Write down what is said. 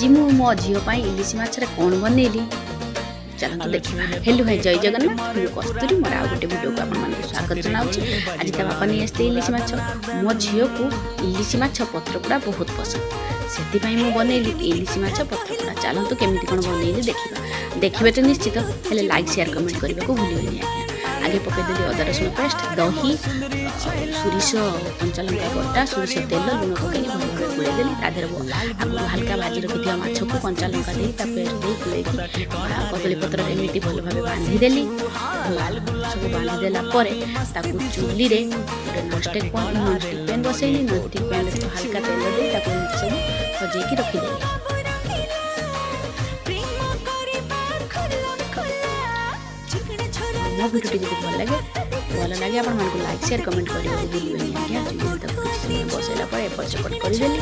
आज मु मो झील इलिश माछरे कौन बनइली चलते देखा। हेलो भाई जय जगन्नाथ मु कस्तूरी मोर आ गोटे वीडियो को आपन स्वागत जनाऊँ। आज ता बापा नहीं आसते इलिश माछ मो झील को इलिश माछ पत्रपोड़ा बहुत पसंद से मु बनइली इलिश माछ पत्रपोड़ा। चलतु केमी कौन बनइली देखा। देखिए तो निश्चित हेल्ले लाइक शेयर कमेंट करने को भूलिए आज्ञा। आगे पकईदेली अदा रसुण पेस्ट दही सोरिष कंचा लंका बटा सोरिष तेल लुण पकई भल भाव गोड़ेदेली आगु हल्का भाजी रखी माछ को कंचा लंका दे पेस्ट दे गोड़े कदली पत्र एमती भल भाव बांधिदेली। सब बांधिदेला चूली गोटे ननस्टिक पैन बसैली। ननस्टिक पैन हल्का तेल दे सब सजेकी रखीदेली। मो वीडियो जब भल लगे आप लाइक शेयर कमेंट करेंगे भूलिए आज्ञा। बसैला एपट सेपट करदेली।